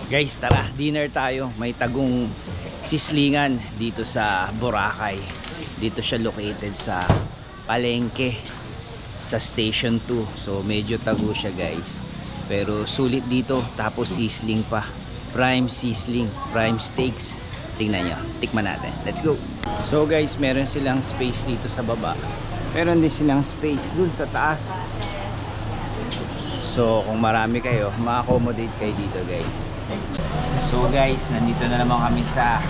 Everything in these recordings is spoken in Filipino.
Guys, tara, dinner tayo. May tagong sislingan dito sa Boracay. Dito siya located sa Palengke, sa Station 2. So medyo tago siya, guys. Pero sulit dito, tapos sisling pa. Prime sisling, prime steaks. Tingnan nyo, tikman natin. Let's go. So guys, meron silang space dito sa baba. Meron din silang space dun sa taas. So kung marami kayo, ma-accommodate kayo dito, guys. So guys, nandito na naman kami sa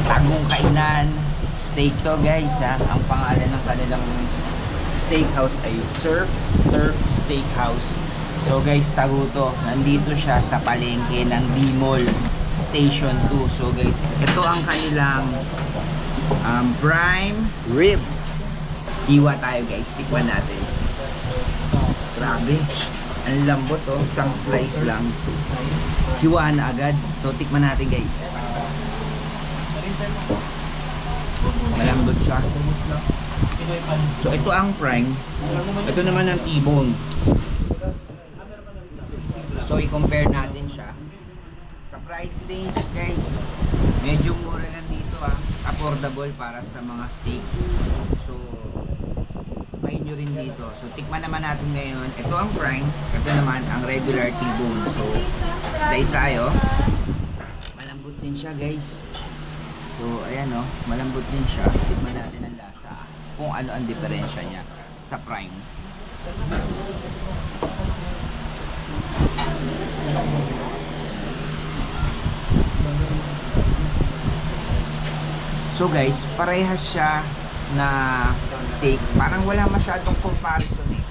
Tagong Kainan. Steak to, guys, ha. Ang pangalan ng kanilang steakhouse ay Surf Turf Steakhouse. So guys, tago to. Nandito siya sa palengke ng D-Mall Station 2. So guys, ito ang kanilang prime rib. Hiwa tayo, guys. Tikman natin. Grabe. Ang lambot, oh. Isang slice lang. Hiwa na agad. So tikman natin, guys. Malambot siya. So ito ang prime. Ito naman ang T-bone. So i-compare natin siya. Sa price range, guys, medyo mura lang dito, ha. Affordable para sa mga steak. So try nyo rin dito. So tikman naman natin ngayon. Ito ang prime. Ito naman ang regular T-bone. So slice tayo. Malambot din siya, guys. So ayan, oh, malambot din siya. Tikman natin ang lasa, kung ano ang diferensya niya sa prime. So guys, parehas siya na steak. Parang wala masyadong comparison, eh.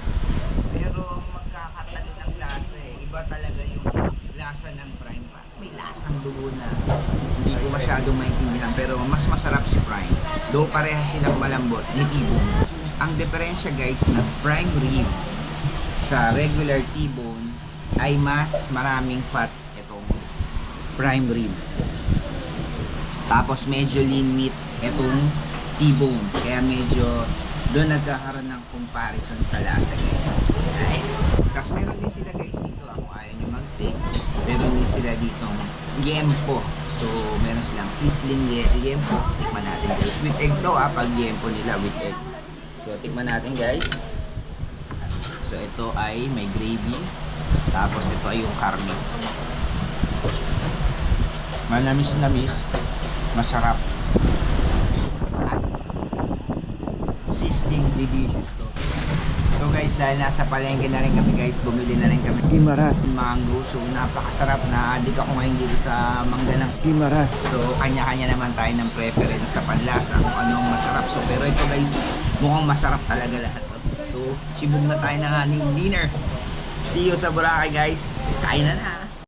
Pero magkakatalo ng lasa, eh. Iba talaga yung lasa ng prime. May lasang dugo na hindi ko masyadong maintindihan, pero mas masarap si prime. Though parehas silang malambot ni T-bone. Ang diferensya, guys, ng prime rib sa regular T-bone ay mas maraming fat itong prime rib. Tapos medyo lean meat itong T-bone. Kaya medyo doon nagkakaroon ng comparison sa lasa, guys. Right? Tapos meron din sila, guys, dito, kung ayaw nyo mag-steak, meron din sila ditong yempo. So meron silang sizzling yempo. Tikman natin, guys. With egg to, pag yempo nila with egg. So tikman natin, guys. So ito ay may gravy. Tapos ito ay yung karne. Manamis-namis. Masarap. Sizzling, delicious to. So guys, dahil nasa palengke na rin kami, guys, bumili na rin kami Guimaras mango. So napakasarap, na adik ako ngayon dito sa mangga ng Guimaras. So kanya-kanya naman tayo ng preference sa panlasa kung anong masarap. So pero ito, guys, mukhang masarap talaga lahat to. So sibog na tayo ng ating dinner. See you sa Boracay, guys. Kain na na.